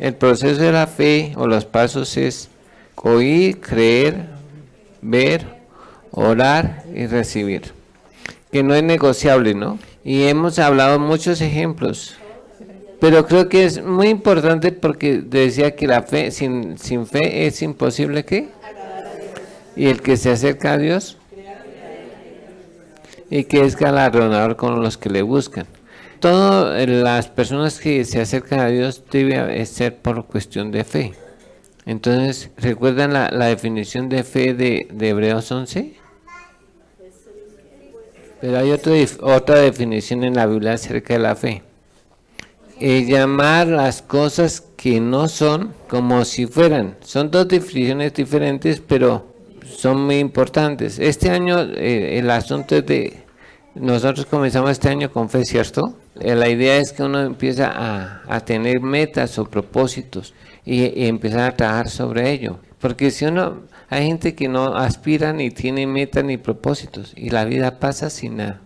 El proceso de la fe o los pasos es oír, creer, ver, orar y recibir. Que no es negociable, ¿no? Y hemos hablado muchos ejemplos. Pero creo que es muy importante porque decía que la fe, sin fe es imposible, ¿qué? Y el que se acerca a Dios y que es galardonador con los que le buscan. Todas las personas que se acercan a Dios debe ser por cuestión de fe. Entonces, ¿recuerdan la definición de fe de Hebreos 11? Pero hay otra definición en la Biblia acerca de la fe. Llamar las cosas que no son como si fueran. Son dos definiciones diferentes, pero son muy importantes. Este año el asunto es de... Nosotros comenzamos este año con fe, ¿cierto? La idea es que uno empieza a tener metas o propósitos y empezar a trabajar sobre ello. Porque si uno... Hay gente que no aspira ni tiene metas ni propósitos y la vida pasa sin nada.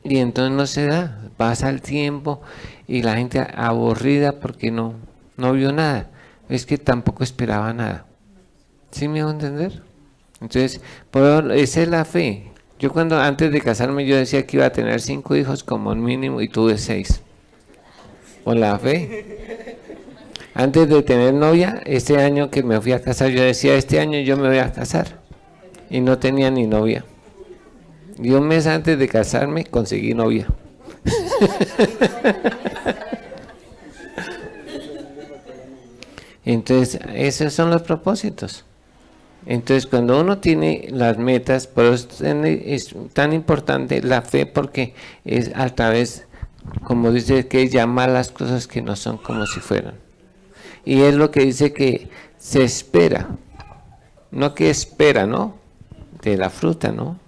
Y entonces no se da, pasa el tiempo y la gente aburrida porque no vio nada. Es que tampoco esperaba nada. ¿Sí me hago entender? Entonces, esa es la fe. Yo antes de casarme yo decía que iba a tener 5 hijos como mínimo y tuve 6. Por la fe. Antes de tener novia, este año que me fui a casar, yo decía, este año yo me voy a casar. Y no tenía ni novia. Y un mes antes de casarme conseguí novia. Entonces, esos son los propósitos. Entonces, cuando uno tiene las metas, por eso es tan importante la fe, porque es a través, como dice, que es llamar las cosas que no son como si fueran. Y es lo que dice que se espera, no que espera, ¿no? De la fruta, ¿no?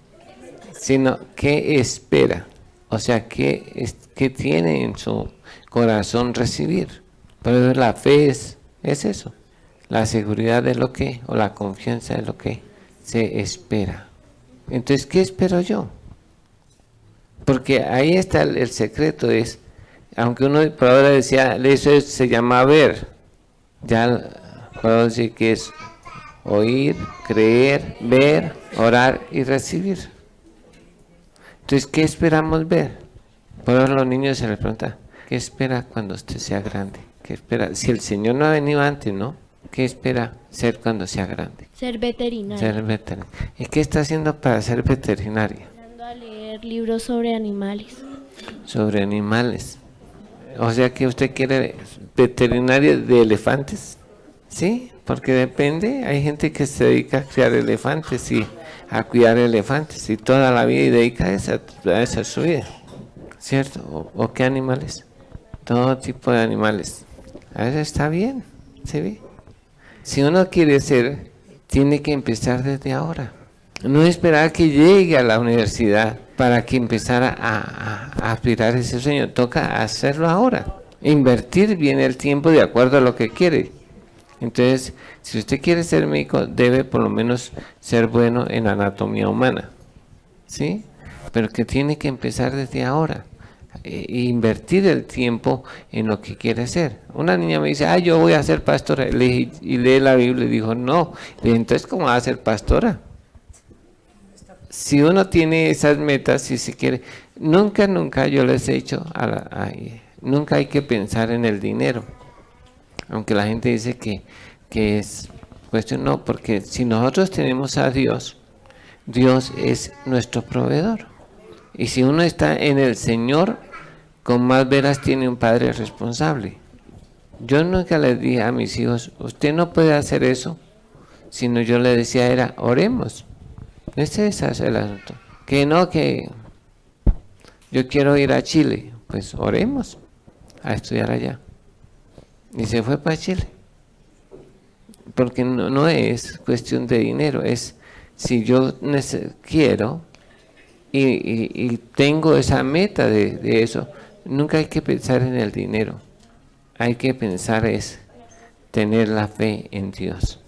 Sino que espera, o sea, que tiene en su corazón recibir. Por eso la fe es eso, la seguridad de lo que, o la confianza de lo que se espera. Entonces, ¿qué espero yo? Porque ahí está el secreto, es, aunque uno por ahora decía, eso se llama ver, ya puedo decir que es oír, creer, ver, orar y recibir. Entonces, ¿qué esperamos ver? Por eso a los niños se les pregunta, ¿qué espera cuando usted sea grande? ¿Qué espera? Si el Señor no ha venido antes, ¿no? ¿Qué espera ser cuando sea grande? Ser veterinario. Ser veterinario. ¿Y qué está haciendo para ser veterinario? Empezando a leer libros sobre animales. Sobre animales. O sea que usted quiere veterinario de elefantes, ¿sí? Porque depende, hay gente que se dedica a criar elefantes y a cuidar elefantes y toda la vida y dedica a esa es su vida, ¿cierto? ¿O qué animales? Todo tipo de animales. A veces está bien, ¿se ve? Si uno quiere ser, tiene que empezar desde ahora. No esperar que llegue a la universidad para que empezara a aspirar ese sueño. Toca hacerlo ahora. Invertir bien el tiempo de acuerdo a lo que quiere. Entonces, si usted quiere ser médico, debe por lo menos ser bueno en anatomía humana, ¿sí? Pero que tiene que empezar desde ahora. Invertir el tiempo en lo que quiere ser. Una niña me dice, yo voy a ser pastora. Y lee la Biblia y dijo, no. Le dije, entonces, ¿cómo va a ser pastora? Si uno tiene esas metas, si se quiere, nunca yo les he dicho, nunca hay que pensar en el dinero. Aunque la gente dice que es cuestión, no, porque si nosotros tenemos a Dios, Dios es nuestro proveedor. Y si uno está en el Señor, con más veras tiene un padre responsable. Yo nunca les dije a mis hijos, usted no puede hacer eso, sino yo le decía, oremos. Ese es el asunto. Que no, que yo quiero ir a Chile, pues oremos a estudiar allá. Y se fue para Chile. Porque no es cuestión de dinero, es si yo quiero y tengo esa meta de eso, nunca hay que pensar en el dinero. Hay que pensar es tener la fe en Dios.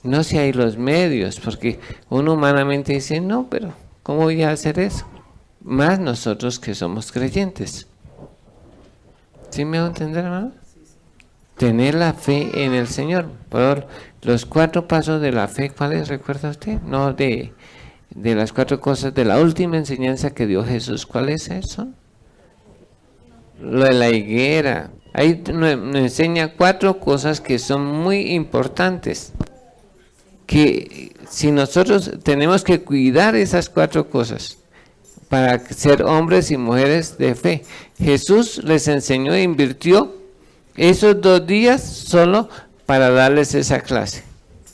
No si hay los medios, porque uno humanamente dice, no, pero ¿cómo voy a hacer eso? Más nosotros que somos creyentes. ¿Sí me va a entender, hermano? tener la fe en el Señor. Por los 4 pasos de la fe, ¿cuáles recuerda usted? No, de las 4 cosas de la última enseñanza que dio Jesús, ¿cuáles son? Lo de la higuera. Ahí nos enseña 4 cosas que son muy importantes, que si nosotros tenemos que cuidar esas 4 cosas para ser hombres y mujeres de fe. Jesús les enseñó e invirtió esos 2 días solo para darles esa clase.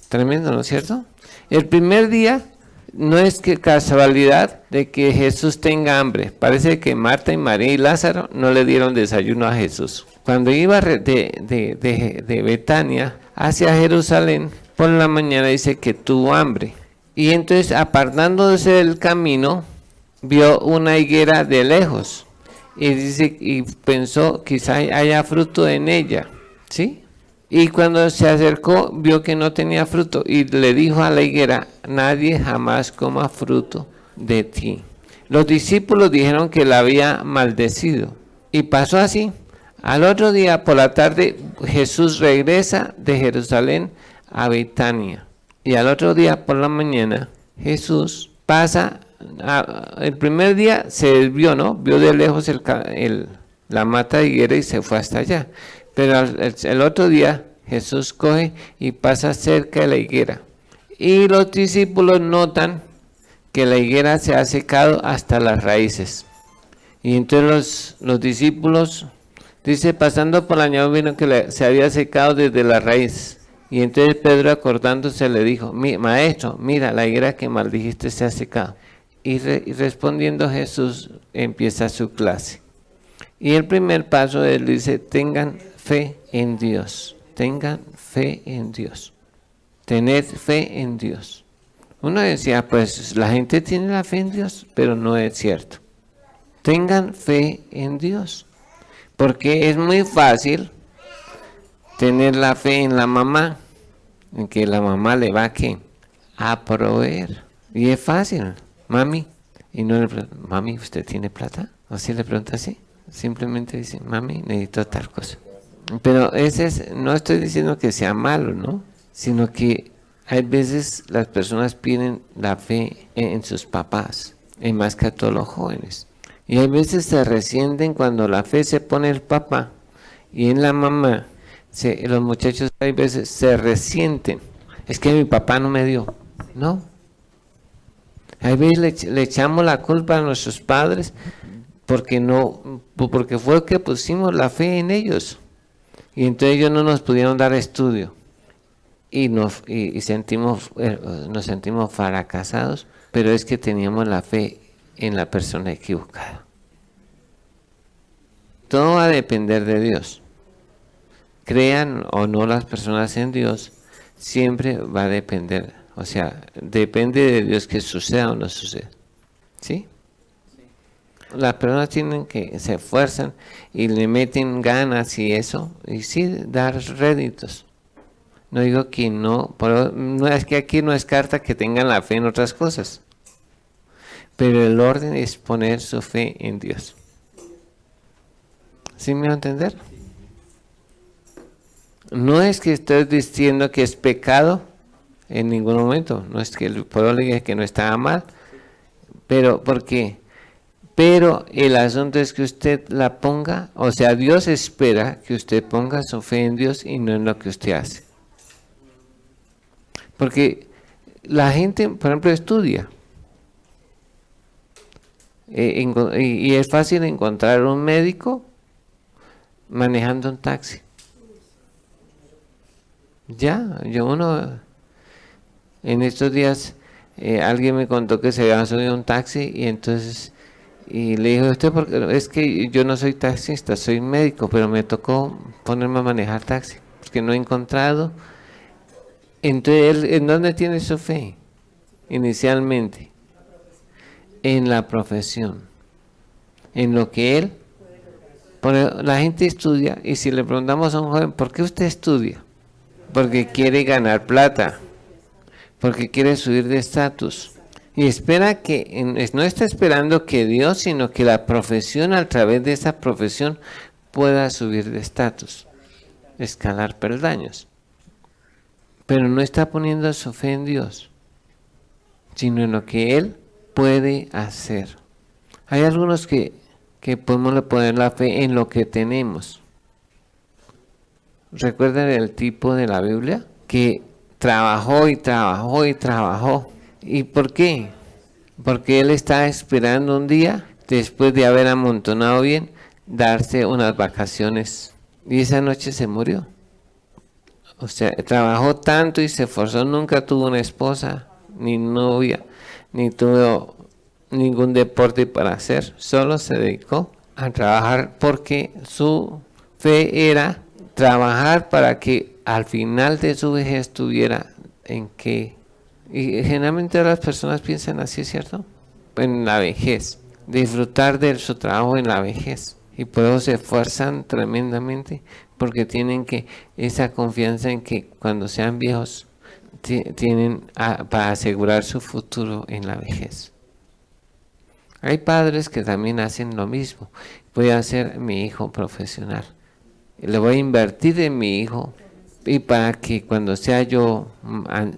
Tremendo, ¿no es cierto? El primer día no es que casualidad de que Jesús tenga hambre. Parece que Marta y María y Lázaro no le dieron desayuno a Jesús. Cuando iba de Betania hacia Jerusalén, por la mañana dice que tuvo hambre. Y entonces, apartándose del camino, vio una higuera de lejos. Y pensó, quizá haya fruto en ella. ¿Sí? Y cuando se acercó, vio que no tenía fruto. Y le dijo a la higuera, nadie jamás coma fruto de ti. Los discípulos dijeron que la había maldecido. Y pasó así. Al otro día por la tarde Jesús regresa de Jerusalén a Betania. Y al otro día por la mañana Jesús pasa, el primer día se desvió, ¿no? Vio de lejos la mata de higuera y se fue hasta allá. Pero el otro día Jesús coge y pasa cerca de la higuera. Y los discípulos notan que la higuera se ha secado hasta las raíces. Y entonces los discípulos... Dice, pasando por la añada vino que se había secado desde la raíz. Y entonces Pedro, acordándose, le dijo, maestro, mira, la higuera que maldijiste se ha secado. Y respondiendo Jesús, empieza su clase. Y el primer paso, él dice, tengan fe en Dios. Tengan fe en Dios. Tened fe en Dios. Uno decía, pues la gente tiene la fe en Dios, pero no es cierto. Tengan fe en Dios. Porque es muy fácil tener la fe en la mamá, en que la mamá le va a proveer. Y es fácil, mami. Y no le pregunta, mami, ¿usted tiene plata? ¿O si le pregunta así? Simplemente dice, mami, necesito tal cosa. Pero no estoy diciendo que sea malo, ¿no? Sino que hay veces las personas pierden la fe en sus papás, y más que a todos los jóvenes. Y a veces se resienten cuando la fe se pone el papá y en la mamá. Los muchachos a veces se resienten. Es que mi papá no me dio. No. A veces le echamos la culpa a nuestros padres porque fue que pusimos la fe en ellos. Y entonces ellos no nos pudieron dar estudio. Y nos sentimos fracasados, pero es que teníamos la fe en la persona equivocada. Todo va a depender de Dios. Crean o no las personas en Dios, siempre va a depender. O sea, depende de Dios que suceda o no suceda. ¿Sí? Las personas se esfuerzan y le meten ganas y eso, y sí, dar réditos. No digo que no, pero no es que aquí no descarta que tengan la fe en otras cosas. Pero el orden es poner su fe en Dios. ¿Sí me va a entender? No es que estés diciendo que es pecado en ningún momento. No es que el pueblo le diga que no estaba mal. Pero, ¿por qué? Pero el asunto es que usted la ponga, o sea, Dios espera que usted ponga su fe en Dios y no en lo que usted hace. Porque la gente, por ejemplo, estudia. Y es fácil encontrar un médico manejando un taxi. En estos días alguien me contó que se había subido a un taxi y le dijo, ¿usted por qué? Es que yo no soy taxista, soy médico, pero me tocó ponerme a manejar taxi, porque no he encontrado. Entonces, ¿en dónde tiene su fe? Inicialmente. En la profesión, en lo que él, la gente estudia, y si le preguntamos a un joven, ¿por qué usted estudia? Porque quiere ganar plata, porque quiere subir de estatus, y espera no está esperando que Dios, sino que la profesión, a través de esa profesión, pueda subir de estatus. escalar peldaños. Pero no está poniendo su fe en Dios, sino en lo que Él puede hacer. Hay algunos que podemos poner la fe en lo que tenemos. ¿Recuerdan el tipo de la Biblia? Que trabajó y trabajó y trabajó. ¿Y por qué? Porque él estaba esperando un día, después de haber amontonado bien, darse unas vacaciones. Y esa noche se murió. O sea, trabajó tanto y se esforzó, nunca tuvo una esposa, ni novia, ni tuvo ningún deporte para hacer. Solo se dedicó a trabajar porque su fe era trabajar para que al final de su vejez tuviera en qué. Y generalmente las personas piensan así, ¿cierto? En la vejez, disfrutar de su trabajo en la vejez. Y por eso se esfuerzan tremendamente, porque tienen que esa confianza en que cuando sean viejos tienen para asegurar su futuro en la vejez. Hay padres que también hacen lo mismo. Voy a ser mi hijo profesional. Le voy a invertir en mi hijo y para que cuando sea yo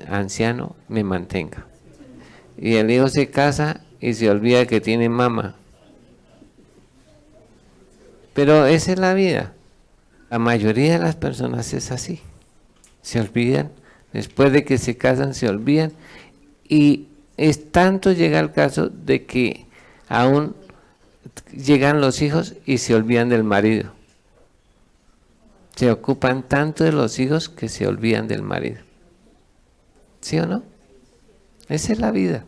anciano me mantenga. Y el hijo se casa y se olvida que tiene mamá. Pero esa es la vida. La mayoría de las personas es así. Se olvidan. Después de que se casan se olvidan. Y es tanto llega el caso de que aún llegan los hijos y se olvidan del marido. Se ocupan tanto de los hijos que se olvidan del marido. ¿Sí o no? Esa es la vida.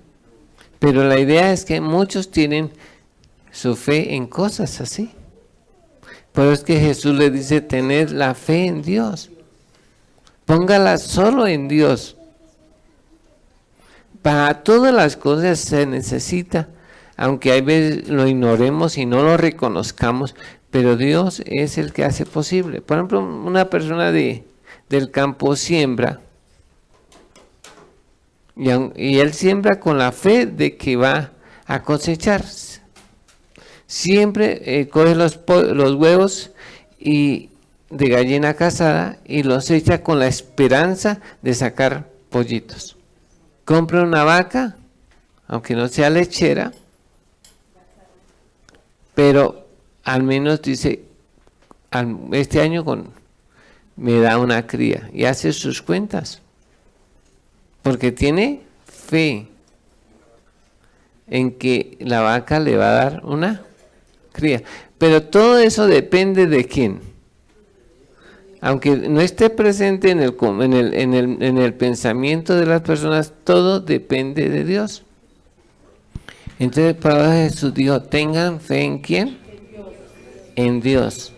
Pero la idea es que muchos tienen su fe en cosas así. Por eso es que Jesús le dice, tened la fe en Dios. Póngala solo en Dios. Para todas las cosas se necesita, aunque hay veces lo ignoremos y no lo reconozcamos, pero Dios es el que hace posible. Por ejemplo, una persona del campo siembra, y él siembra con la fe de que va a cosechar. Siempre coge los huevos y de gallina casada y los echa con la esperanza de sacar pollitos. Compra una vaca, aunque no sea lechera, pero al menos dice, este año me da una cría, y hace sus cuentas, porque tiene fe en que la vaca le va a dar una cría. Pero todo eso depende de quién. Aunque no esté presente en el pensamiento de las personas, todo depende de Dios. Entonces, para Jesús dijo, tengan fe ¿en quién? En Dios.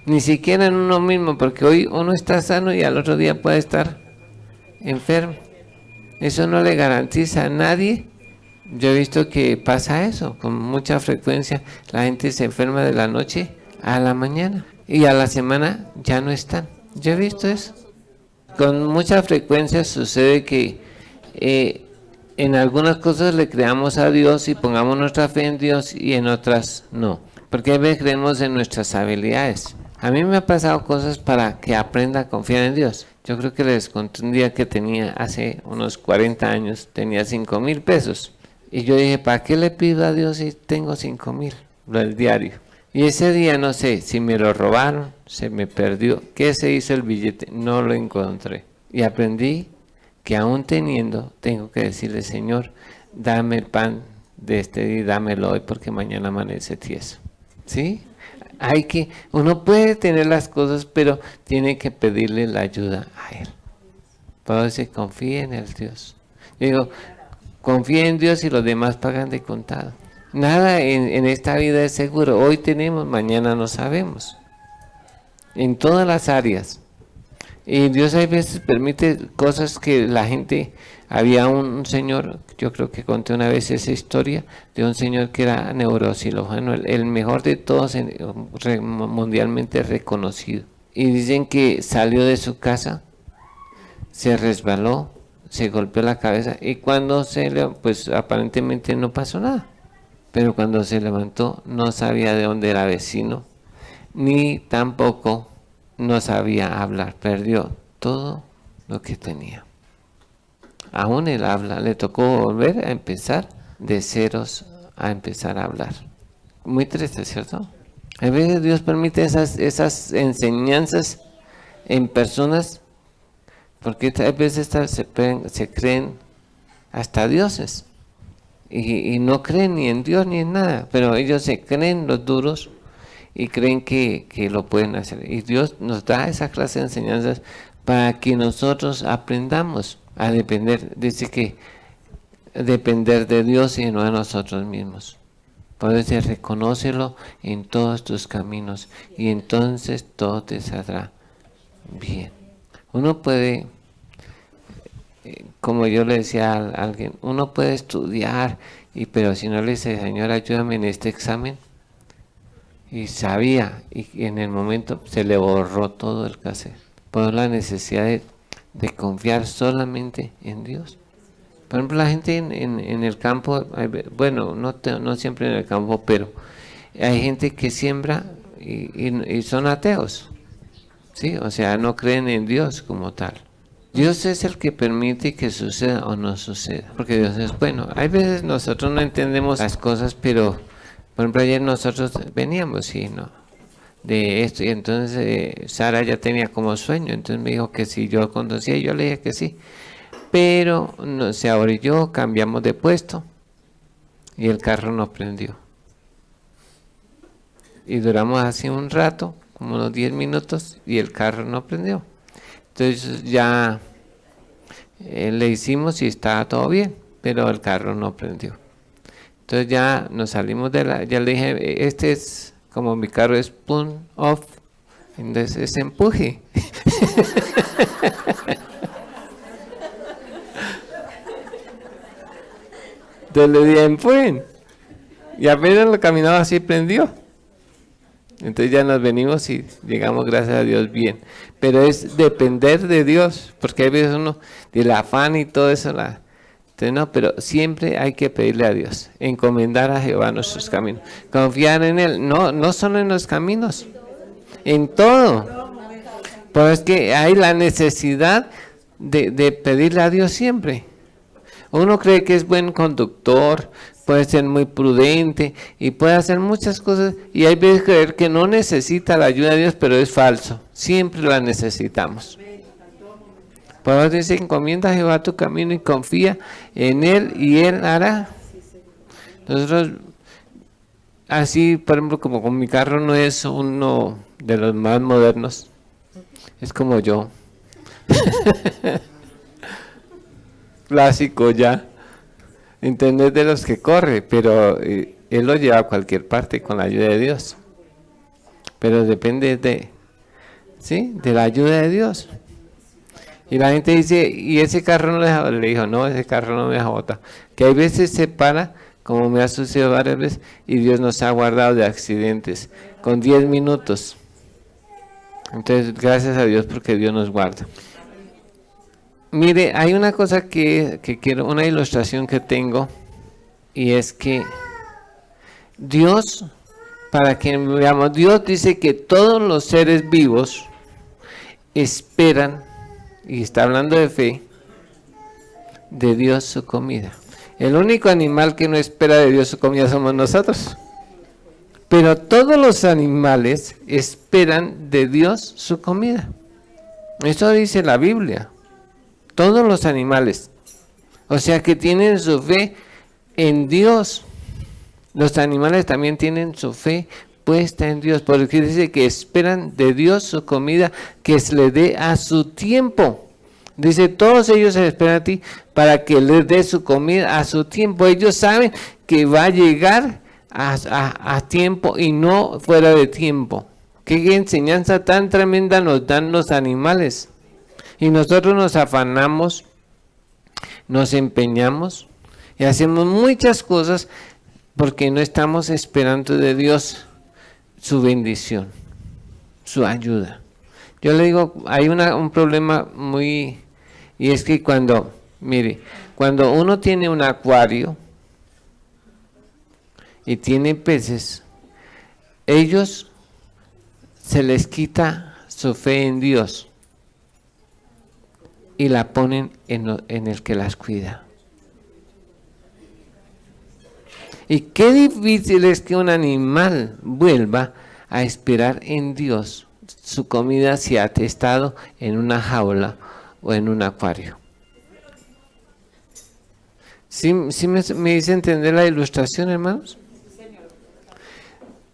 Ni siquiera en uno mismo, porque hoy uno está sano y al otro día puede estar enfermo. Eso no le garantiza a nadie. Yo he visto que pasa eso con mucha frecuencia. La gente se enferma de la noche a la mañana y a la semana ya no están. Yo he visto eso. Con mucha frecuencia sucede que en algunas cosas le creamos a Dios y pongamos nuestra fe en Dios y en otras no. Porque a veces creemos en nuestras habilidades. A mí me ha pasado cosas para que aprenda a confiar en Dios. Yo creo que les conté un día que tenía hace unos 40 años, tenía 5,000 pesos. Y yo dije, ¿para qué le pido a Dios si tengo 5,000? Lo del diario. Y ese día no sé si me lo robaron, se me perdió. ¿Qué se hizo el billete? No lo encontré. Y aprendí que aún teniendo, tengo que decirle, Señor, dame el pan de este día y dámelo hoy porque mañana amanece tieso. ¿Sí? Uno puede tener las cosas, pero tiene que pedirle la ayuda a Él. Por eso confíe en el Dios. Yo digo, confíe en Dios y los demás pagan de contado. Nada en esta vida es seguro. Hoy tenemos, mañana no sabemos. En todas las áreas. Y Dios a veces permite cosas que la gente... Había un señor, yo creo que conté una vez esa historia, de un señor que era neurocirujano, el mejor de todos, mundialmente reconocido. Y dicen que salió de su casa, se resbaló, se golpeó la cabeza y cuando pues aparentemente no pasó nada. Pero cuando se levantó no sabía de dónde era vecino, ni tampoco no sabía hablar, perdió todo lo que tenía. Aún el habla, le tocó volver a empezar de ceros a empezar a hablar. Muy triste, ¿cierto? A veces Dios permite esas enseñanzas en personas porque a veces se creen hasta dioses y no creen ni en Dios ni en nada, pero ellos se creen los duros y creen que lo pueden hacer. Y Dios nos da esa clase de enseñanzas para que nosotros aprendamos a depender, dice que depender de Dios y no de nosotros mismos. Por eso reconócelo en todos tus caminos y entonces todo te saldrá bien. Uno puede, como yo le decía a alguien, uno puede estudiar, pero si no le dice, Señor, ayúdame en este examen, y sabía, y en el momento se le borró todo el cassette. Por la necesidad de confiar solamente en Dios. Por ejemplo, la gente en el campo, bueno, no siempre en el campo, pero hay gente que siembra y son ateos, ¿sí? O sea, no creen en Dios como tal. Dios es el que permite que suceda o no suceda, porque Dios es bueno. Hay veces nosotros no entendemos las cosas, pero, por ejemplo, ayer nosotros veníamos, ¿sí? ¿No? De esto, y entonces Sara ya tenía como sueño, entonces me dijo que si yo conducía, yo le dije que sí. Pero se abrilló, cambiamos de puesto y el carro no prendió. Y duramos así un rato, como unos 10 minutos, y el carro no prendió. Entonces ya le hicimos y estaba todo bien, pero el carro no prendió. Entonces ya nos salimos ya le dije, este es, como mi carro es pull off, entonces es empuje. Entonces le dije, empujen. Y apenas lo caminaba así, prendió. Entonces ya nos venimos y llegamos, gracias a Dios, bien. Pero es depender de Dios, porque hay veces uno, del afán y todo eso, entonces no, pero siempre hay que pedirle a Dios, encomendar a Jehová nuestros caminos, confiar en Él, no solo en los caminos, en todo. Pues es que hay la necesidad de pedirle a Dios siempre. Uno cree que es buen conductor, puede ser muy prudente y puede hacer muchas cosas, y hay veces creer que no necesita la ayuda de Dios, pero es falso, siempre la necesitamos. Por eso dice, encomienda a Jehová tu camino y confía en Él y Él hará. Nosotros, así por ejemplo, como con mi carro no es uno de los más modernos, es como yo. Clásico ya, entender de los que corre, pero Él lo lleva a cualquier parte con la ayuda de Dios. Pero depende de la ayuda de Dios. Y la gente dice, ¿y ese carro no deja? Le dijo, no, ese carro no me deja botar. Que hay veces se para, como me ha sucedido varias veces, y Dios nos ha guardado de accidentes, con 10 minutos. Entonces, gracias a Dios porque Dios nos guarda. Mire, hay una cosa que quiero, una ilustración que tengo, y es que Dios, para que veamos, Dios dice que todos los seres vivos esperan, y está hablando de fe, de Dios su comida. El único animal que no espera de Dios su comida somos nosotros. Pero todos los animales esperan de Dios su comida. Eso dice la Biblia. Todos los animales. O sea que tienen su fe en Dios. Los animales también tienen su fe puesta en Dios, porque dice que esperan de Dios su comida que se le dé a su tiempo. Dice, todos ellos se esperan a ti para que les dé su comida a su tiempo. Ellos saben que va a llegar a tiempo y no fuera de tiempo. Qué enseñanza tan tremenda nos dan los animales. Y nosotros nos afanamos, nos empeñamos y hacemos muchas cosas porque no estamos esperando de Dios su bendición, su ayuda. Yo le digo, hay un problema muy, y es que cuando uno tiene un acuario y tiene peces, ellos se les quita su fe en Dios y la ponen en el que las cuida. Y qué difícil es que un animal vuelva a esperar en Dios su comida si ha estado en una jaula o en un acuario. ¿Sí me hice entender la ilustración, hermanos?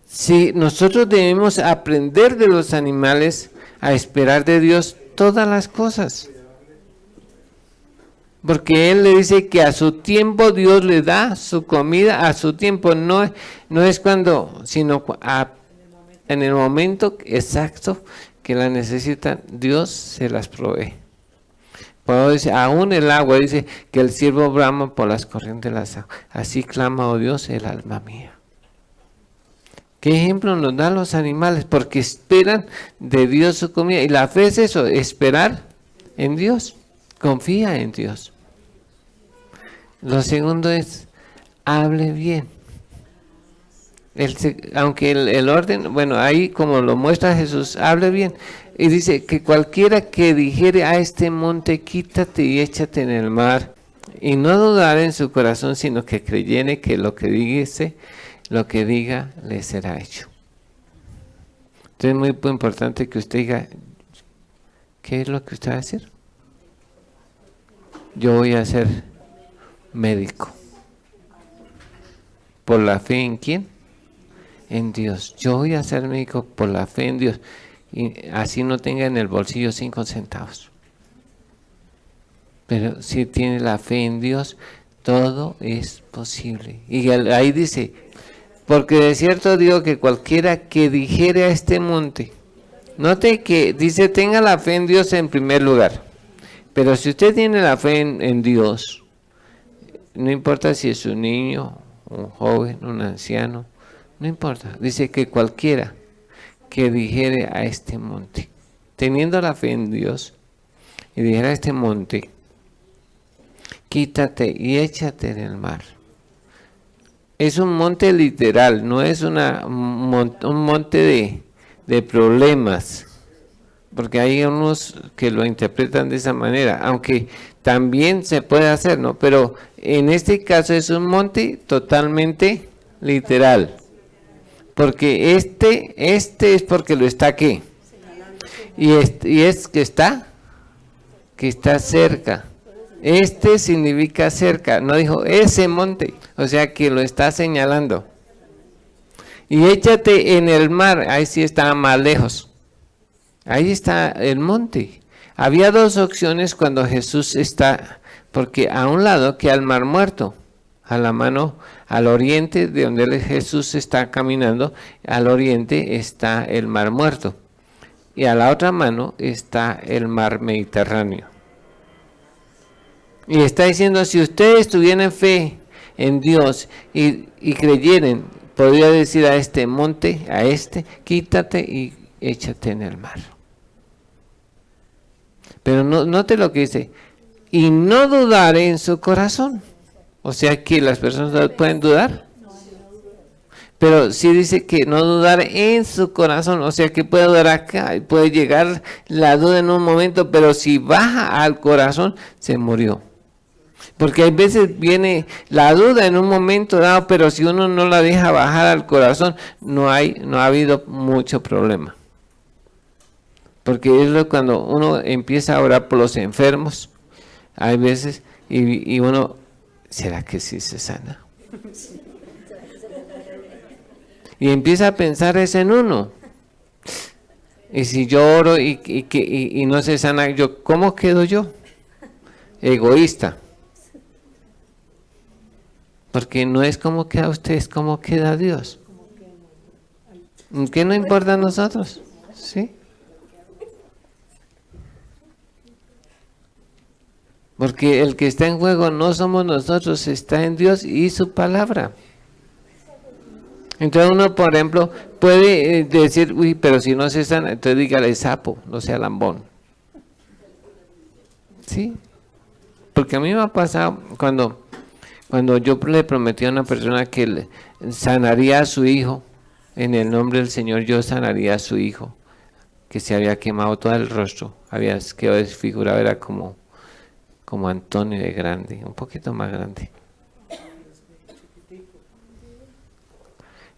Sí, nosotros debemos aprender de los animales a esperar de Dios todas las cosas. Porque Él le dice que a su tiempo Dios le da su comida, a su tiempo, no es cuando, sino en el momento exacto que la necesitan, Dios se las provee. Por eso, aún el agua, dice que el siervo brama por las corrientes de las aguas. Así clama, oh Dios, el alma mía. ¿Qué ejemplo nos dan los animales? Porque esperan de Dios su comida. Y la fe es eso, esperar en Dios. Confía en Dios. Lo segundo es, hable bien. Aunque el orden, bueno, ahí como lo muestra Jesús, hable bien. Y dice que cualquiera que dijere a este monte, quítate y échate en el mar, y no dudar en su corazón, sino que creyere que lo que diga le será hecho. Entonces es muy importante que usted diga, ¿qué es lo que usted va a hacer? Yo voy a ser médico. ¿Por la fe en quién? En Dios. Yo voy a ser médico por la fe en Dios. Y así no tenga en el bolsillo 5 centavos. Pero si tiene la fe en Dios, todo es posible. Y ahí dice, porque de cierto digo que cualquiera que dijere a este monte, note que dice tenga la fe en Dios en primer lugar. Pero si usted tiene la fe en Dios, no importa si es un niño, un joven, un anciano, no importa. Dice que cualquiera que dijere a este monte, teniendo la fe en Dios, y dijera a este monte, quítate y échate en el mar. Es un monte literal, no es un monte de problemas, porque hay unos que lo interpretan de esa manera, aunque también se puede hacer, ¿no? Pero en este caso es un monte totalmente literal, porque este es porque lo está aquí, y es que está cerca. Este significa cerca, no dijo ese monte, o sea que lo está señalando. Y échate en el mar, ahí sí está más lejos. Ahí está el monte. Había dos opciones cuando Jesús está, porque a un lado queda el mar muerto, a la mano, al oriente de donde Jesús está caminando, al oriente está el mar muerto. Y a la otra mano está el mar Mediterráneo. Y está diciendo, si ustedes tuvieran fe en Dios y creyeran, podría decir a este monte, quítate y échate en el mar. Pero note lo que dice, y no dudar en su corazón. O sea que las personas pueden dudar. Pero sí dice que no dudar en su corazón, o sea que puede dudar acá, y puede llegar la duda en un momento, pero si baja al corazón, se murió. Porque hay veces viene la duda en un momento dado, pero si uno no la deja bajar al corazón, no ha habido mucho problema. Porque es cuando uno empieza a orar por los enfermos, hay veces, y uno, ¿será que sí se sana? Y empieza a pensar eso en uno. Y si yo oro y no se sana, ¿cómo quedo yo? Egoísta. Porque no es como queda usted, es como queda Dios. ¿Qué no importa a nosotros? ¿Sí? Porque el que está en juego no somos nosotros, está en Dios y su palabra. Entonces uno, por ejemplo, puede decir, uy, pero si no se sana, entonces dígale sapo, no sea lambón. ¿Sí? Porque a mí me ha pasado cuando yo le prometí a una persona que sanaría a su hijo, en el nombre del Señor yo sanaría a su hijo. que se había quemado todo el rostro, había quedado desfigurado, era como Antonio de grande, un poquito más grande.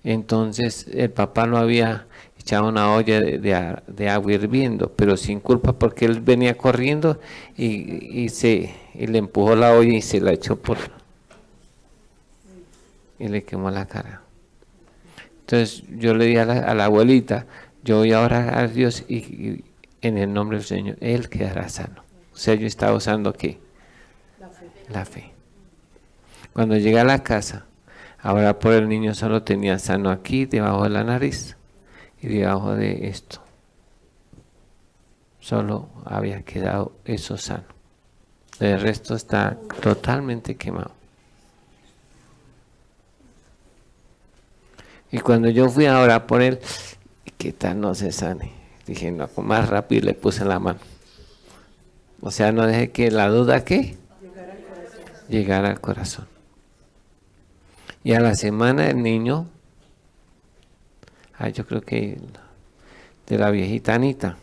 Entonces el papá lo había echado una olla de agua hirviendo, pero sin culpa porque él venía corriendo y le empujó la olla y se la echó y le quemó la cara. Entonces yo le di a la abuelita, yo voy a orar a Dios y en el nombre del Señor, Él quedará sano. O sea, yo estaba usando ¿qué? La fe. Cuando llegué a la casa, ahora por el niño solo tenía sano aquí, debajo de la nariz y debajo de esto. Solo había quedado eso sano. El resto está totalmente quemado. Y cuando yo fui a orar por él, ¿qué tal no se sane? Dije, no, más rápido le puse la mano. O sea, no dejé que la duda, ¿qué? Llegara al corazón. Y a la semana el niño, yo creo que de la viejita Anita,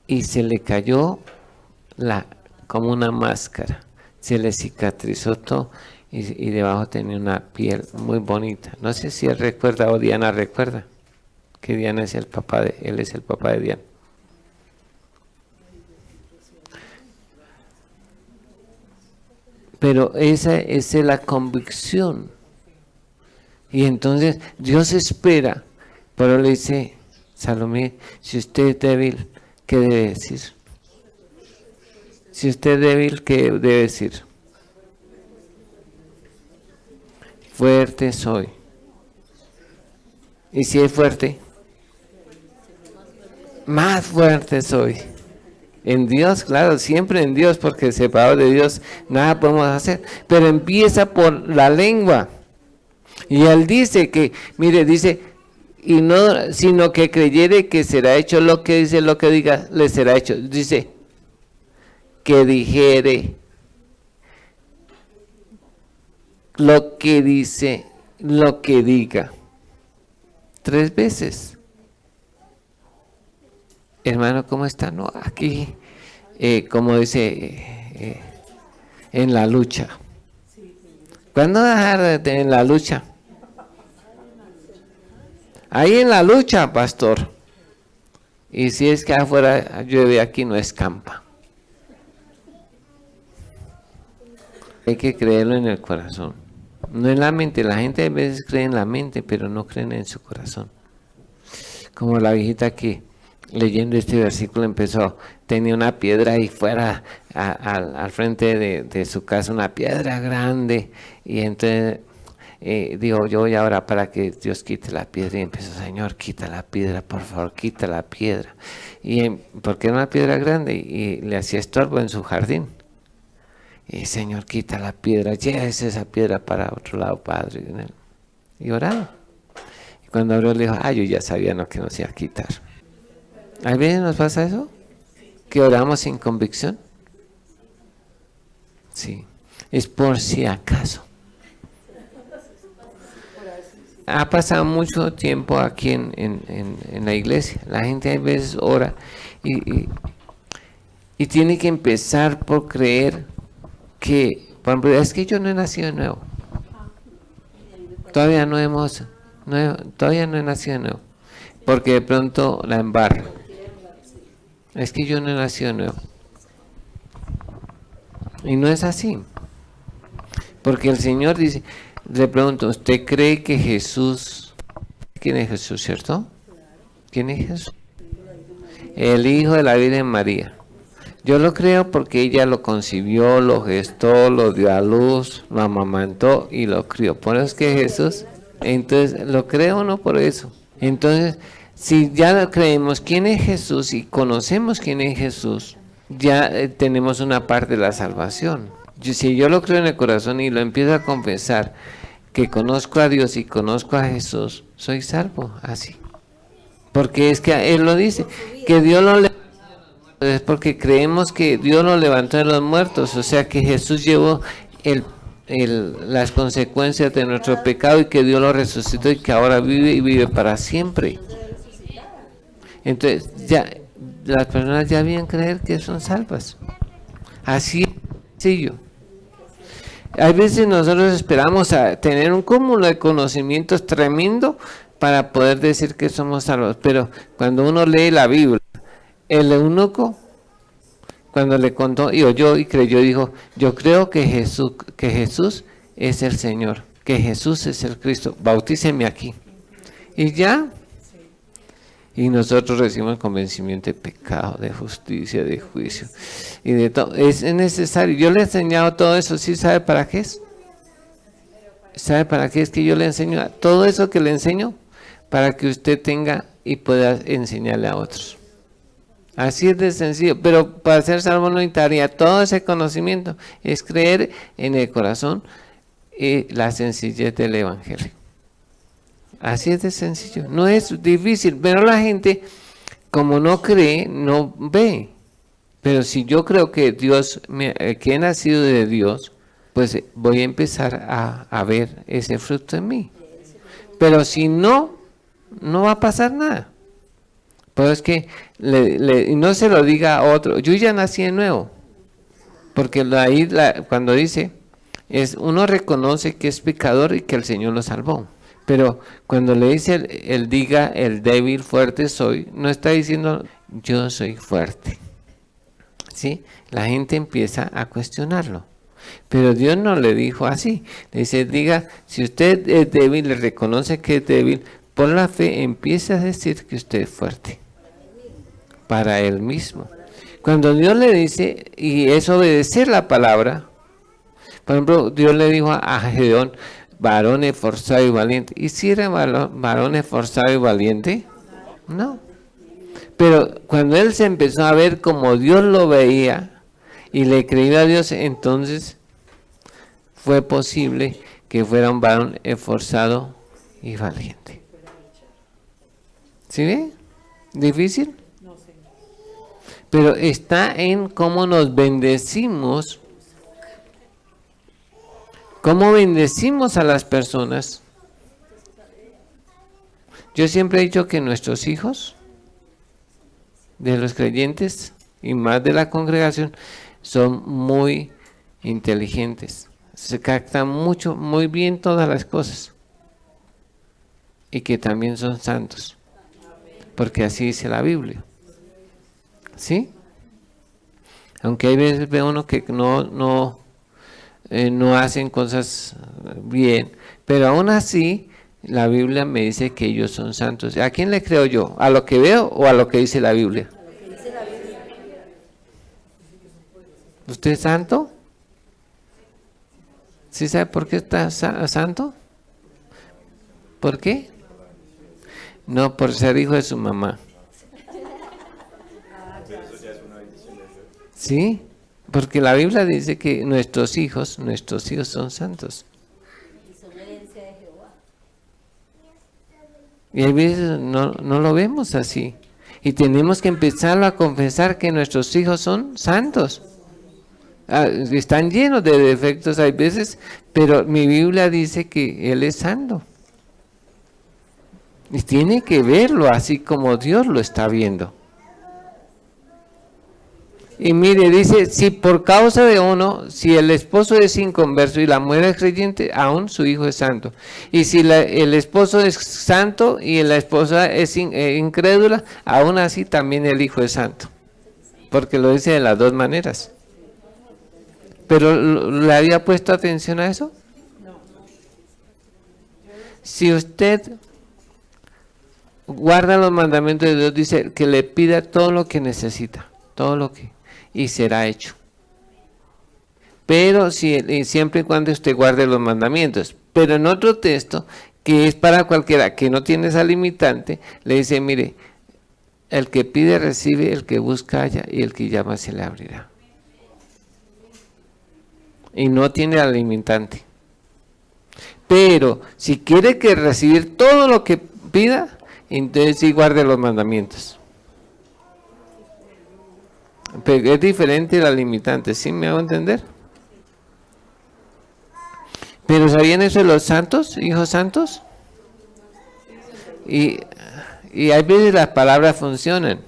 y se le cayó como una máscara, se le cicatrizó todo y debajo tenía una piel muy bonita. No sé si él recuerda o Diana recuerda que Diana es él es el papá de Diana. Pero esa es la convicción. Y entonces Dios espera, pero le dice, Salomé, si usted es débil, ¿qué debe decir? Si usted es débil, ¿qué debe decir? Fuerte soy. ¿Y si es fuerte? Más fuerte soy. En Dios, claro, siempre en Dios, porque separado de Dios nada podemos hacer. Pero empieza por la lengua. Y él dice que, mire, dice, y no, sino que creyere que será hecho lo que dice, lo que diga, le será hecho. Dice, que dijere lo que dice, lo que diga. 3 veces. Hermano, ¿cómo está? No, aquí, como dice, en la lucha. ¿Cuándo dejar en la lucha? Ahí en la lucha, pastor. Y si es que afuera llueve, aquí no escampa. Hay que creerlo en el corazón. No en la mente. La gente a veces cree en la mente, pero no creen en su corazón. Como la viejita que leyendo este versículo tenía una piedra ahí fuera al frente de su casa, una piedra grande, y entonces dijo, yo voy ahora para que Dios quite la piedra, y empezó, Señor, quita la piedra, por favor, quita la piedra, porque era una piedra grande y le hacía estorbo en su jardín, y Señor, quita la piedra, llévese esa piedra para otro lado, Padre, y oraba, y cuando abrió le dijo, yo ya sabía que nos iba a quitar. ¿A veces nos pasa eso? ¿Que oramos sin convicción? Sí, es por si acaso. Ha pasado mucho tiempo aquí en la iglesia. La gente a veces ora y tiene que empezar por creer que, por ejemplo, es que yo no he nacido de nuevo. Todavía no he nacido de nuevo. Porque de pronto la embarro. Es que yo no he nacido de nuevo. Y no es así. Porque el Señor dice, le pregunto, ¿usted cree que Jesús, quién es Jesús, cierto? ¿Quién es Jesús? El Hijo de la Virgen María. Yo lo creo porque ella lo concibió, lo gestó, lo dio a luz, lo amamantó y lo crió. Por eso es que Jesús, entonces, ¿lo creo o no por eso? Entonces, si ya creemos quién es Jesús y conocemos quién es Jesús, ya tenemos una parte de la salvación. Si yo lo creo en el corazón y lo empiezo a confesar, que conozco a Dios y conozco a Jesús, soy salvo, así. Porque es que Él lo dice, que Dios lo levantó, es porque creemos que Dios lo levantó de los muertos, o sea que Jesús llevó las consecuencias de nuestro pecado y que Dios lo resucitó y que ahora vive y vive para siempre. Entonces, ya las personas ya habían creer que son salvas. Así es sencillo. A veces nosotros esperamos a tener un cúmulo de conocimientos tremendo para poder decir que somos salvos, pero cuando uno lee la Biblia, el eunuco, cuando le contó y oyó y creyó, dijo, yo creo que Jesús es el Señor, que Jesús es el Cristo, bautíceme aquí. Y ya, y nosotros recibimos convencimiento de pecado, de justicia, de juicio y de todo. Es necesario. Yo le he enseñado todo eso. ¿Sí sabe para qué es? ¿Sabe para qué es que yo le enseño? Todo eso que le enseño para que usted tenga y pueda enseñarle a otros. Así es de sencillo. Pero para ser salvo no necesitaría todo ese conocimiento. Es creer en el corazón y la sencillez del Evangelio. Así es de sencillo, no es difícil, pero la gente como no cree, no ve. Pero si yo creo que Dios, que he nacido de Dios, pues voy a empezar a ver ese fruto en mí. Pero si no, no va a pasar nada. Pero es que no se lo diga a otro, yo ya nací de nuevo. Porque ahí cuando dice, uno reconoce que es pecador y que el Señor lo salvó. Pero cuando le dice el diga, el débil, fuerte soy, no está diciendo yo soy fuerte. ¿Sí? La gente empieza a cuestionarlo. Pero Dios no le dijo así. Le dice, diga, si usted es débil, le reconoce que es débil, por la fe empieza a decir que usted es fuerte. Para él mismo. Cuando Dios le dice, y es obedecer la palabra, por ejemplo, Dios le dijo a Gedeón, varón esforzado y valiente. ¿Y si era varón esforzado y valiente? No. Pero cuando él se empezó a ver como Dios lo veía y le creyó a Dios, entonces fue posible que fuera un varón esforzado y valiente. ¿Sí ve? ¿Difícil? Pero está en cómo nos bendecimos. ¿Cómo bendecimos a las personas? Yo siempre he dicho que nuestros hijos, de los creyentes y más de la congregación, son muy inteligentes. Se captan mucho, muy bien todas las cosas. Y que también son santos. Porque así dice la Biblia. ¿Sí? Aunque hay veces ve uno que no hacen cosas bien, pero aún así la Biblia me dice que ellos son santos. ¿A quién le creo yo? ¿A lo que veo o a lo que dice la Biblia? ¿Usted es santo? ¿Sí sabe por qué está santo? ¿Por qué? No, por ser hijo de su mamá. ¿Sí? Porque la Biblia dice que nuestros hijos son santos. Y a veces no lo vemos así. Y tenemos que empezar a confesar que nuestros hijos son santos. Están llenos de defectos hay veces, pero mi Biblia dice que Él es santo. Y tiene que verlo así como Dios lo está viendo. Y mire, dice, si por causa de uno, si el esposo es inconverso y la mujer es creyente, aún su hijo es santo. Y si el esposo es santo y la esposa es incrédula, aún así también el hijo es santo. Porque lo dice de las dos maneras. ¿Pero le había puesto atención a eso? Si usted guarda los mandamientos de Dios, dice que le pida todo lo que necesita, todo lo que... y será hecho. Pero siempre y cuando usted guarde los mandamientos. Pero en otro texto, que es para cualquiera que no tiene esa limitante, le dice, mire, el que pide recibe, el que busca halla, y el que llama se le abrirá. Y no tiene la limitante. Pero si quiere que recibir todo lo que pida, entonces sí guarde los mandamientos. Pero es diferente la limitante, ¿sí me hago entender? Pero ¿sabían eso de los santos, hijos santos? Y Y hay veces las palabras funcionan.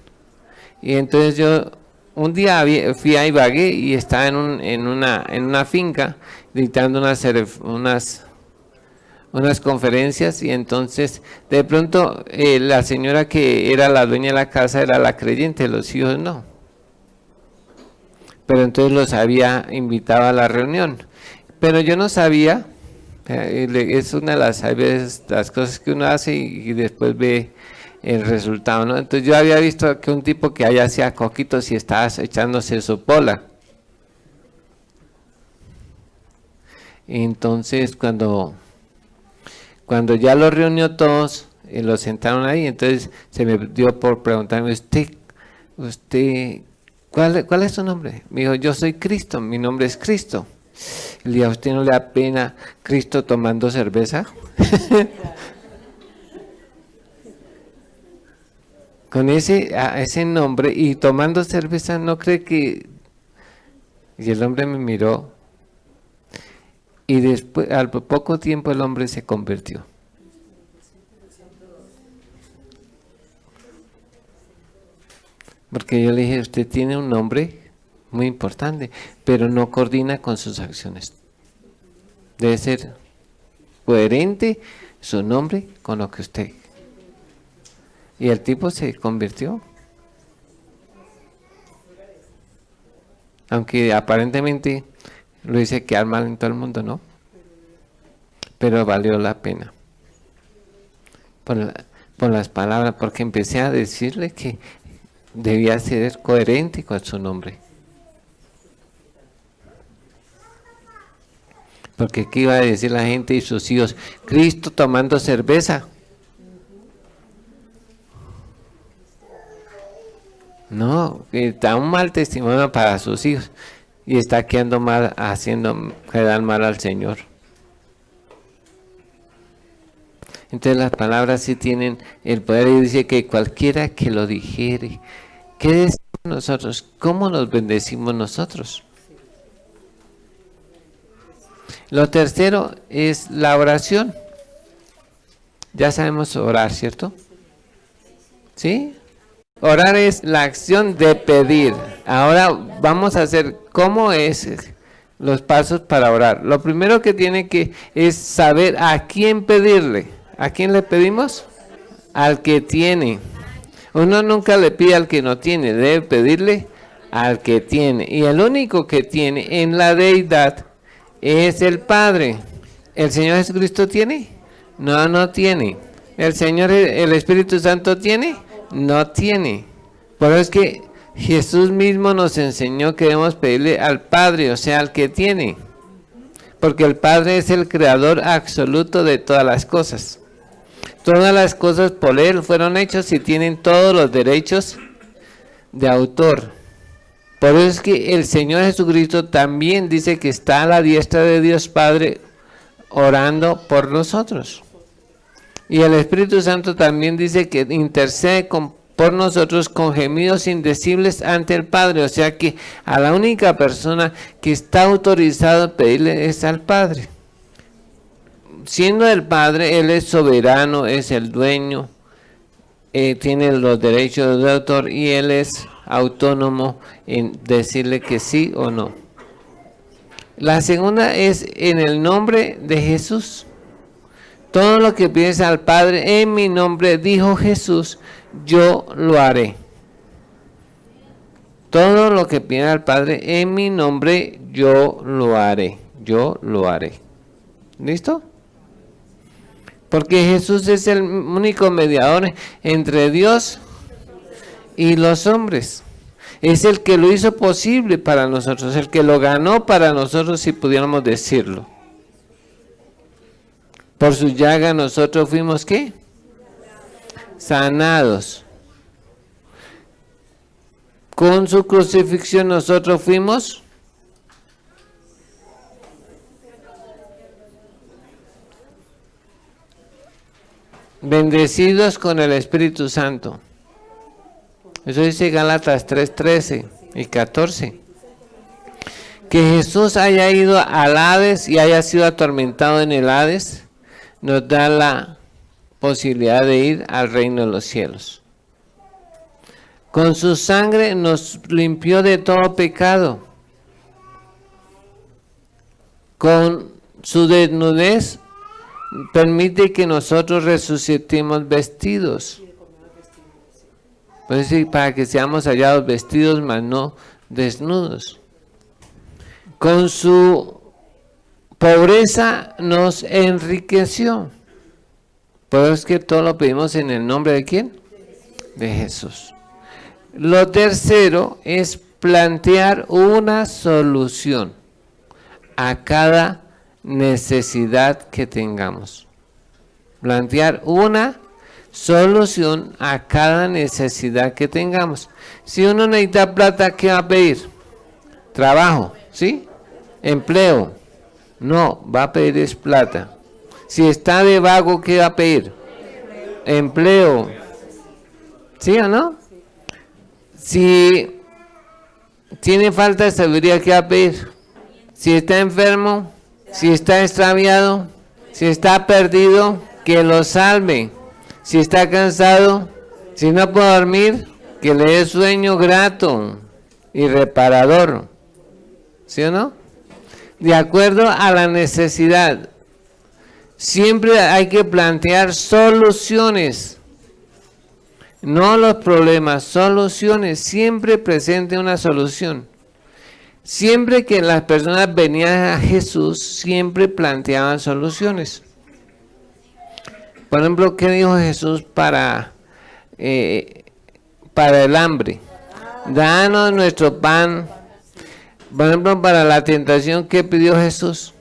Y entonces yo un día fui a Ibagué y estaba en una finca dictando unas conferencias, y entonces de pronto la señora que era la dueña de la casa era la creyente, los hijos no. Pero entonces los había invitado a la reunión. Pero yo no sabía, es una de las, a veces, las cosas que uno hace y después ve el resultado, ¿no? Entonces yo había visto que un tipo que allá hacía coquitos y estaba echándose su pola. Y entonces cuando ya los reunió todos, los sentaron ahí, entonces se me dio por preguntarme, usted, ¿cuál es su nombre? Me dijo, yo soy Cristo, mi nombre es Cristo. Le dije, ¿a usted no le da pena Cristo tomando cerveza? Con ese nombre y tomando cerveza, ¿no cree que...? Y el hombre me miró, y después, al poco tiempo, el hombre se convirtió. Porque yo le dije, usted tiene un nombre muy importante, pero no coordina con sus acciones. Debe ser coherente su nombre con lo que usted. Y el tipo se convirtió. Aunque aparentemente lo hice quedar mal en todo el mundo, ¿no? Pero valió la pena. Por las palabras, porque empecé a decirle que debía ser coherente con su nombre. Porque ¿qué iba a decir la gente y sus hijos? Cristo tomando cerveza. No, da un mal testimonio para sus hijos y está quedando mal, haciendo quedar mal al Señor. Entonces las palabras sí tienen el poder, y dice que cualquiera que lo dijere. ¿Qué decimos nosotros? ¿Cómo nos bendecimos nosotros? Lo tercero es la oración. Ya sabemos orar, ¿cierto? ¿Sí? Orar es la acción de pedir. Ahora vamos a hacer cómo es los pasos para orar. Lo primero que tiene que es saber a quién pedirle. ¿A quién le pedimos? Al que tiene. Uno nunca le pide al que no tiene, debe pedirle al que tiene. Y el único que tiene en la deidad es el Padre. ¿El Señor Jesucristo tiene? No, no tiene. ¿El Señor, el Espíritu Santo tiene? No tiene. Por eso es que Jesús mismo nos enseñó que debemos pedirle al Padre, o sea, al que tiene. Porque el Padre es el creador absoluto de todas las cosas. Todas las cosas por Él fueron hechas y tienen todos los derechos de autor. Por eso es que el Señor Jesucristo también dice que está a la diestra de Dios Padre orando por nosotros. Y el Espíritu Santo también dice que intercede por nosotros con gemidos indecibles ante el Padre. O sea que a la única persona que está autorizado a pedirle es al Padre. Siendo el Padre, Él es soberano, es el dueño, tiene los derechos de autor y Él es autónomo en decirle que sí o no. La segunda es en el nombre de Jesús. Todo lo que pides al Padre en mi nombre, dijo Jesús, yo lo haré. Todo lo que piden al Padre en mi nombre, yo lo haré. Yo lo haré. ¿Listo? Porque Jesús es el único mediador entre Dios y los hombres. Es el que lo hizo posible para nosotros, el que lo ganó para nosotros, si pudiéramos decirlo. Por su llaga nosotros fuimos, ¿qué? Sanados. Con su crucifixión nosotros fuimos bendecidos con el Espíritu Santo. Eso dice Gálatas 3:13 y 14. Que Jesús haya ido al Hades y haya sido atormentado en el Hades, nos da la posibilidad de ir al reino de los cielos. Con su sangre nos limpió de todo pecado. Con su desnudez permite que nosotros resucitemos vestidos. Pues sí, para que seamos hallados vestidos, mas no desnudos. Con su pobreza nos enriqueció. Por eso es que todo lo pedimos en el nombre de ¿quién? De Jesús. Lo tercero es plantear una solución a cada necesidad que tengamos. Plantear una solución a cada necesidad que tengamos. Si uno necesita plata, ¿qué va a pedir? Trabajo, ¿sí? Empleo. No, va a pedir es plata. Si está de vago, ¿qué va a pedir? Empleo. ¿Sí o no? Si tiene falta de sabiduría, ¿qué va a pedir? Si está enfermo, si está extraviado, si está perdido, que lo salve. Si está cansado, si no puede dormir, que le dé sueño grato y reparador. ¿Sí o no? De acuerdo a la necesidad. Siempre hay que plantear soluciones. No los problemas, soluciones. Siempre presente una solución. Siempre que las personas venían a Jesús, siempre planteaban soluciones. Por ejemplo, ¿qué dijo Jesús para el hambre? Danos nuestro pan. Por ejemplo, para la tentación, ¿qué pidió Jesús?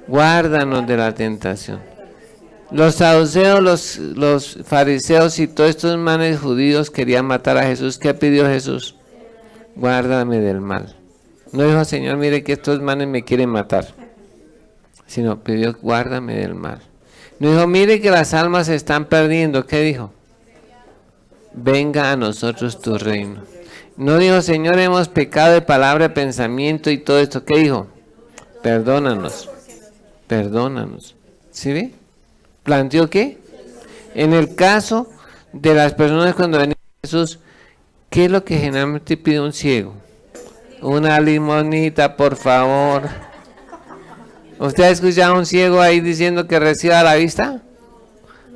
Guárdanos de la tentación. Los saduceos, los fariseos y todos estos manes judíos querían matar a Jesús. ¿Qué pidió Jesús? Guárdame del mal. No dijo, Señor, mire que estos manes me quieren matar, sino pidió, guárdame del mal. No dijo, mire que las almas se están perdiendo. ¿Qué dijo? Venga a nosotros tu reino. No dijo, Señor, hemos pecado de palabra, pensamiento y todo esto. ¿Qué dijo? Perdónanos. Perdónanos. ¿Sí ve? ¿Planteó qué? En el caso de las personas cuando venían a Jesús, ¿qué es lo que generalmente pide un ciego? Una limonita, por favor. ¿Usted ha escuchado a un ciego ahí diciendo que reciba la vista?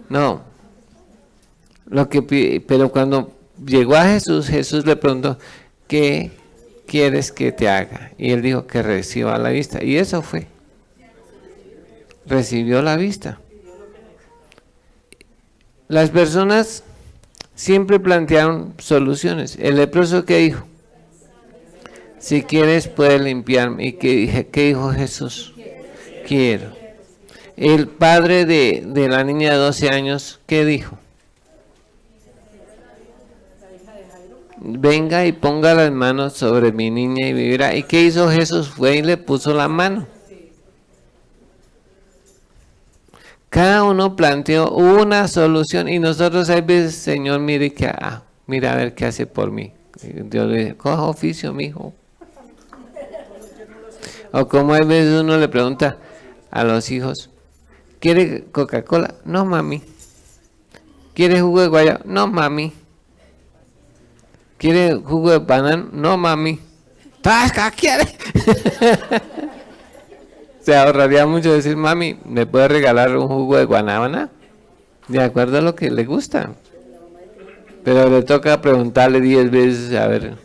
No. Pero cuando llegó a Jesús, Jesús le preguntó, ¿qué quieres que te haga? Y él dijo que reciba la vista. Y eso fue. Recibió la vista. Las personas siempre plantearon soluciones. El leproso, ¿qué dijo? Si quieres, puedes limpiarme. ¿Y qué dijo Jesús? Quiero. El padre de la niña de 12 años, ¿qué dijo? Venga y ponga las manos sobre mi niña y vivirá. ¿Y qué hizo Jesús? Fue y le puso la mano. Cada uno planteó una solución y nosotros a veces, Señor, mire mira a ver qué hace por mí. Dios le dice, coja oficio, mijo. O como a veces uno le pregunta a los hijos, ¿quiere Coca-Cola? No, mami. ¿Quiere jugo de guayaba? No, mami. ¿Quiere jugo de banano? No, mami. ¡Tasca, quiere! Se ahorraría mucho decir, mami, ¿me puede regalar un jugo de guanábana? De acuerdo a lo que le gusta. Pero le toca preguntarle 10 veces, a ver.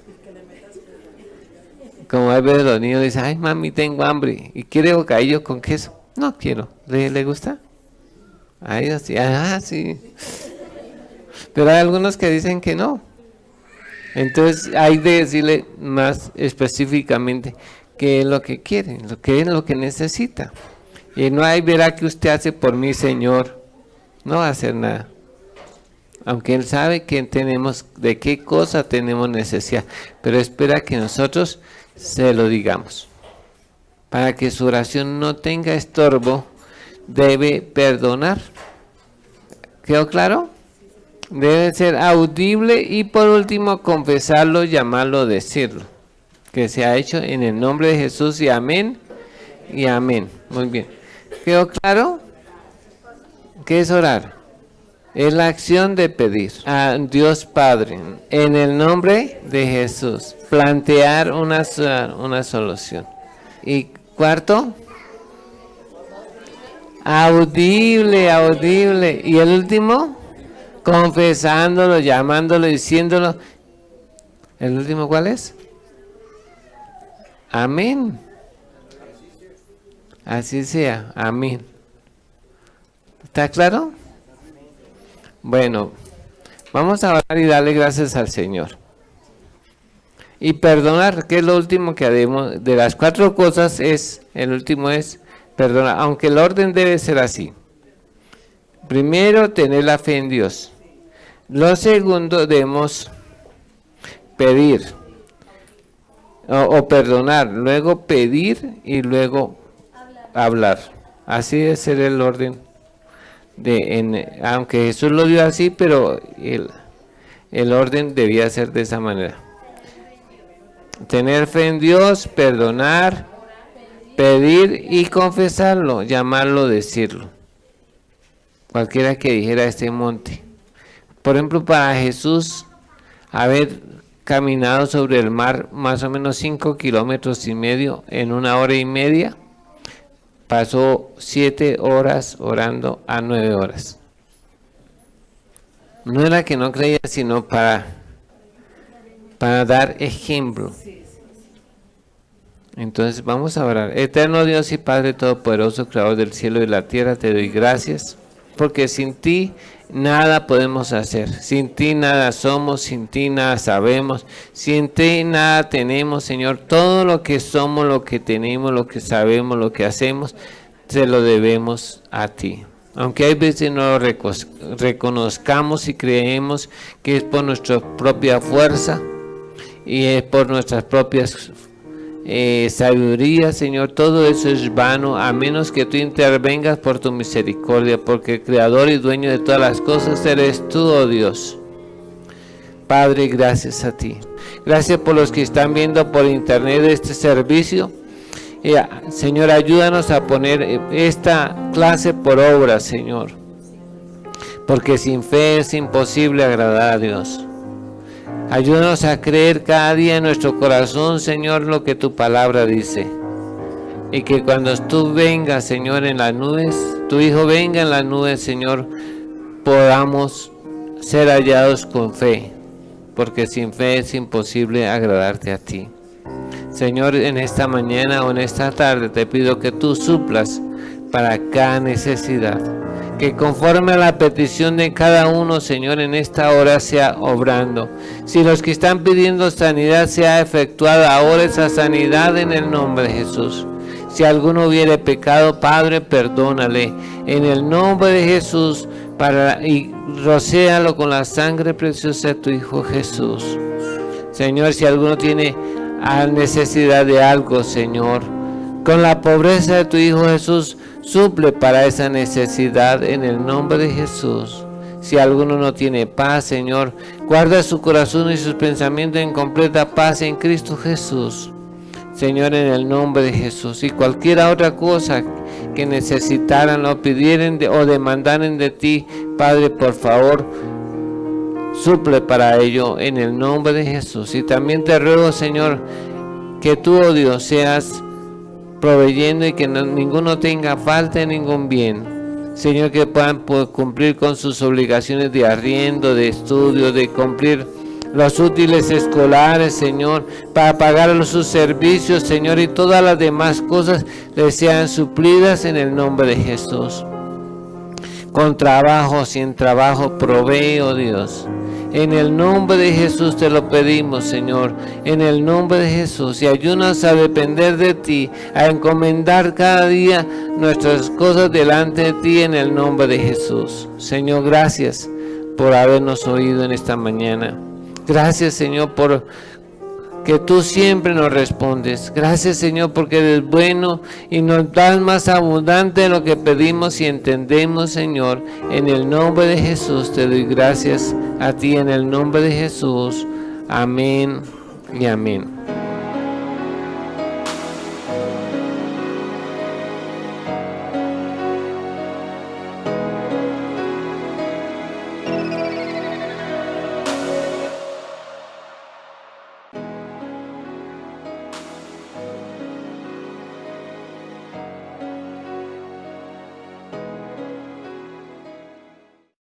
Como a veces los niños dicen, ay, mami, tengo hambre. ¿Y quiere bocadillo con queso? No quiero. ¿Le gusta? Ay, así, sí. Pero hay algunos que dicen que no. Entonces hay de decirle más específicamente qué es lo que quiere, qué es lo que necesita. Y no hay, verá que usted hace por mí, Señor. No va a hacer nada. Aunque Él sabe que tenemos, de qué cosa tenemos necesidad. Pero espera que nosotros se lo digamos. Para que su oración no tenga estorbo, debe perdonar. ¿Quedó claro? Debe ser audible y por último confesarlo, llamarlo, decirlo. Que se ha hecho en el nombre de Jesús y amén y amén. Muy bien. ¿Quedó claro? ¿Qué es orar? Es la acción de pedir a Dios Padre en el nombre de Jesús. Plantear una solución. Y cuarto, audible. Y el último, confesándolo, llamándolo, diciéndolo. ¿El último cuál es? Amén. Así sea, amén. ¿Está claro? Bueno, vamos a orar y darle gracias al Señor. Y perdonar, que es lo último que haremos. De las 4 cosas, el último es perdonar, aunque el orden debe ser así. Primero, tener la fe en Dios. Lo segundo, debemos pedir o perdonar, luego pedir y luego hablar. Así debe ser el orden. Aunque Jesús lo dio así, pero el orden debía ser de esa manera. Tener fe en Dios, perdonar, pedir y confesarlo, llamarlo, decirlo. Cualquiera que dijera este monte. Por ejemplo, para Jesús, haber caminado sobre el mar más o menos 5,5 kilómetros en 1 hora y media, pasó 7 horas orando a 9 horas. No era que no creía, sino para dar ejemplo. Entonces vamos a orar. Eterno Dios y Padre Todopoderoso, Creador del cielo y la tierra, te doy gracias, porque sin ti nada podemos hacer. Sin ti nada somos, sin ti nada sabemos, sin ti nada tenemos, Señor. Todo lo que somos, lo que tenemos, lo que sabemos, lo que hacemos, se lo debemos a ti. Aunque hay veces no lo reconozcamos y creemos que es por nuestra propia fuerza y es por nuestras propias sabiduría, Señor, todo eso es vano, a menos que tú intervengas por tu misericordia, porque el creador y dueño de todas las cosas eres tú, oh Dios. Padre, gracias a ti. Gracias por los que están viendo por internet este servicio. Señor, ayúdanos a poner esta clase por obra, Señor, porque sin fe es imposible agradar a Dios. Ayúdanos a creer cada día en nuestro corazón, Señor, lo que tu palabra dice. Y que cuando tú vengas, Señor, en las nubes, tu Hijo venga en las nubes, Señor, podamos ser hallados con fe. Porque sin fe es imposible agradarte a ti. Señor, en esta mañana o en esta tarde te pido que tú suplas para cada necesidad. Que conforme a la petición de cada uno, Señor, en esta hora sea obrando. Si los que están pidiendo sanidad sea efectuada ahora esa sanidad en el nombre de Jesús. Si alguno hubiere pecado, Padre, perdónale. En el nombre de Jesús, y rocéalo con la sangre preciosa de tu Hijo Jesús. Señor, si alguno tiene necesidad de algo, Señor, con la pobreza de tu Hijo Jesús, suple para esa necesidad en el nombre de Jesús. Si alguno no tiene paz, Señor, guarda su corazón y sus pensamientos en completa paz en Cristo Jesús. Señor, en el nombre de Jesús. Y cualquier otra cosa que necesitaran o pidieran o demandaran de ti, Padre, por favor, suple para ello en el nombre de Jesús. Y también te ruego, Señor, que tú, oh Dios, seas proveyendo y que ninguno tenga falta de ningún bien. Señor, que puedan cumplir con sus obligaciones de arriendo, de estudio, de cumplir los útiles escolares, Señor, para pagar sus servicios, Señor, y todas las demás cosas les sean suplidas en el nombre de Jesús. Con trabajo, sin trabajo, provee, oh Dios. En el nombre de Jesús te lo pedimos, Señor, en el nombre de Jesús, y ayúdanos a depender de ti, a encomendar cada día nuestras cosas delante de ti en el nombre de Jesús. Señor, gracias por habernos oído en esta mañana. Gracias, Señor, por que tú siempre nos respondes. Gracias, Señor, porque eres bueno y nos das más abundante de lo que pedimos y entendemos, Señor. En el nombre de Jesús te doy gracias a ti, en el nombre de Jesús. Amén y amén.